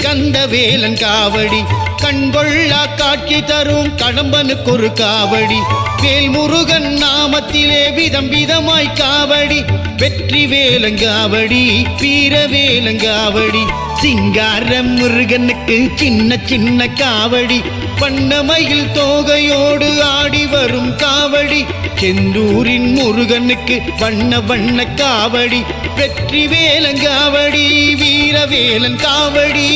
கந்த வேலன் காவடி கண்கொள்ளா காட்சி தரும் கடம்பனுக்கு ஒரு காவடி வேல் முருகன் நாமத்திலே விதம் விதமாய் காவடி வெற்றி வேலங்காவடி வீர வேலங்காவடி சிங்கார முருகனுக்கு சின்ன சின்ன காவடி வண்ணமயில் தோகையோடு ஆடி வரும் காவடி செந்தூரின் முருகனுக்கு வண்ண வண்ண காவடி வெற்றி வேலங்காவடி வீர வேலன் காவடி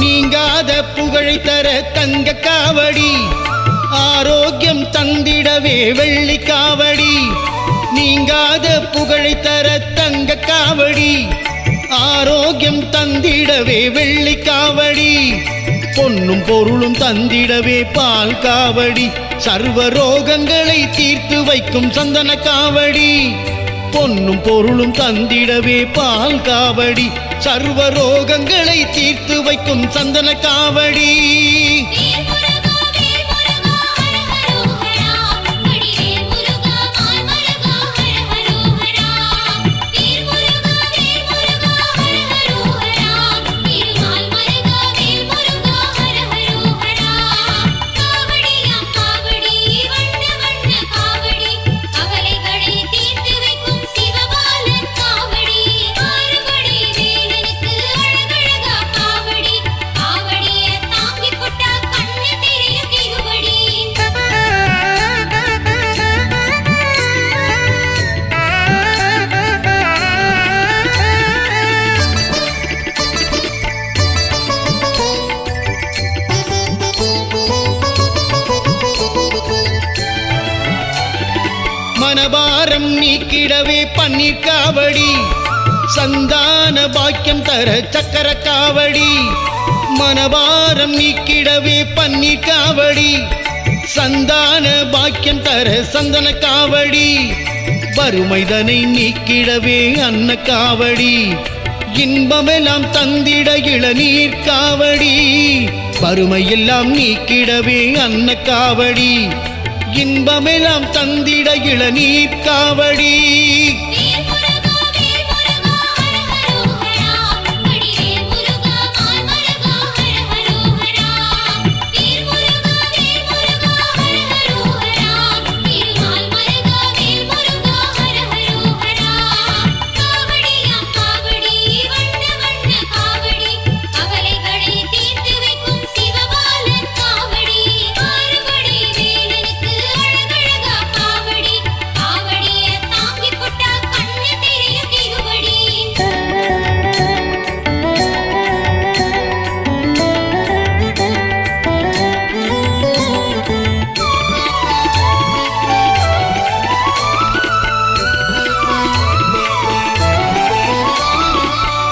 நீங்காத புகழை தர தங்க காவடி ஆரோக்கியம் தந்திடவே வெள்ளி காவடி நீங்காத புகழை தர தங்க காவடி ஆரோக்கியம் தந்திடவே வெள்ளி காவடி பொன்னும் பொருளும் தந்திடவே பால் காவடி சர்வ ரோகங்களை தீர்த்து வைக்கும் சந்தன காவடி பொன்னும் பொருளும் தந்திடவே பால் காவடி சர்வ ரோகங்களை தீர்த்து வைக்கும் சந்தன காவடி மனபாரம் நீக்கிடவே பன்னீர் காவடி சந்தான பாக்கியம் தர சக்கர காவடி மனபாரம் நீக்கிடவே பன்னீர் காவடி சந்தான பாக்கியம் தர சந்தன காவடி வறுமைதனை நீக்கிடவே அன்ன காவடி இன்பமெல்லாம் தந்திட இளநீர் காவடி வறுமையெல்லாம் நீக்கிடவே அன்ன காவடி இன்பமெல்லாம் தந்திட இளநீர் காவடி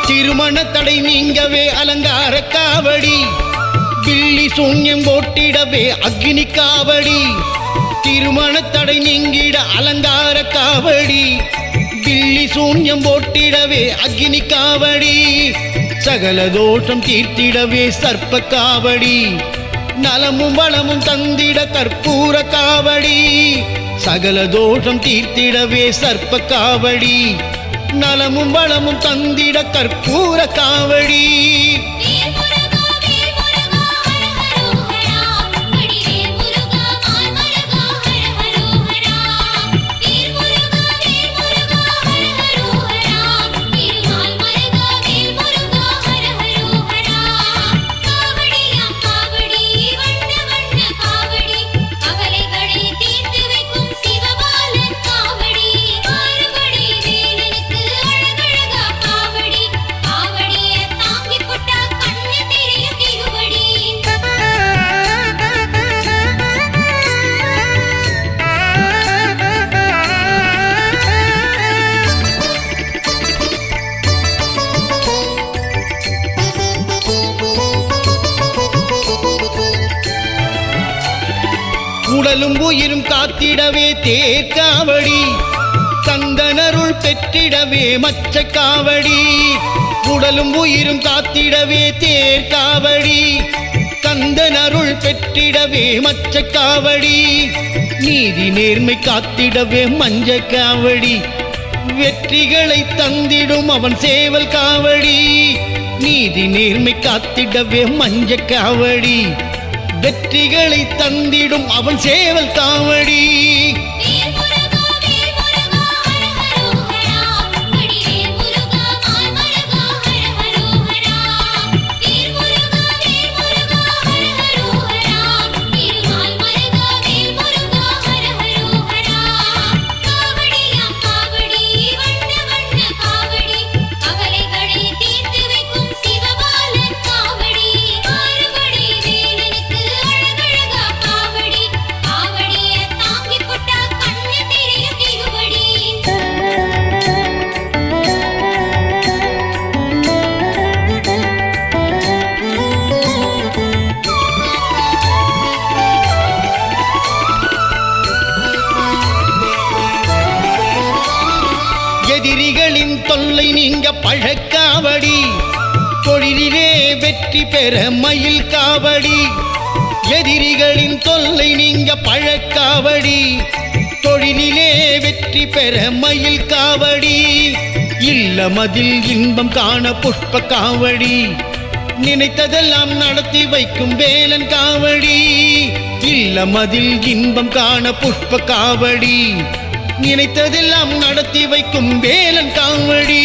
திருமண தடை நீங்கவே அலங்கார காவடி பில்லி சூன்யம் போட்டிடவே அக்னி காவடி திருமண தடை நீங்கிட அலங்கார காவடி பில்லி சூன்யம் போட்டிடவே அக்னி காவடி சகல தோஷம் தீர்த்திடவே சர்ப்ப காவடி நலமும் வளமும் தந்திட கற்பூர காவடி சகல தோஷம் தீர்த்திடவே சர்ப்ப காவடி நலமும் வளமும் தந்திட கற்பூர காவடி உடலும் உயிரும் காத்திடவே தேர்காவடி கந்தனருள் பெற்றிடவே மச்சக்காவடி உடலும் உயிரும் காத்திடவே தேர்காவடி கந்தனருள் பெற்றிடவே மச்சக்காவடி நீதி நேர்மை காத்திடவே மஞ்சக்காவடி வெற்றிகளை தந்திடும் அவன் சேவல் காவடி நீதி நேர்மை காத்திடவே மஞ்சக்காவடி வெற்றிகளை தந்திடும் அவன் சேவல் காவடி எதிரிகளின் தொல்லை நீங்க பழக்காவடி தொழிலிலே வெற்றி பெற மயில் காவடி எதிரிகளின் தொல்லை நீங்க பழக்காவடி தொழிலிலே வெற்றி பெற மயில் காவடி இல்லமதில் இன்பம் காண புஷ்ப காவடி நினைத்ததெல்லாம் நடத்தி வைக்கும் வேலன் காவடி இல்லமதில் இன்பம் காண புஷ்ப காவடி நினைத்ததெல்லாம் நடத்தி வைக்கும் வேலன் காவடி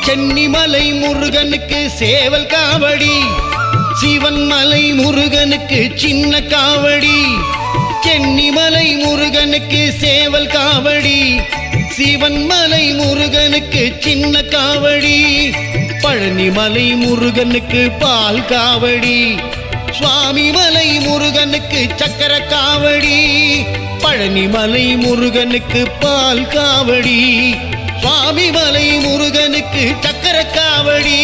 சென்னிமலை முருகனுக்கு சேவல் காவடி சிவன்மலை முருகனுக்கு சின்ன காவடி சென்னிமலை முருகனுக்கு சேவல் காவடி சிவன்மலை முருகனுக்கு சின்ன காவடி பழனிமலை முருகனுக்கு பால் காவடி சுவாமிமலை முருகனுக்கு சக்கர காவடி பழனிமலை முருகனுக்கு பால் காவடி சுவாமிமலை முருகனுக்கு சக்கர காவடி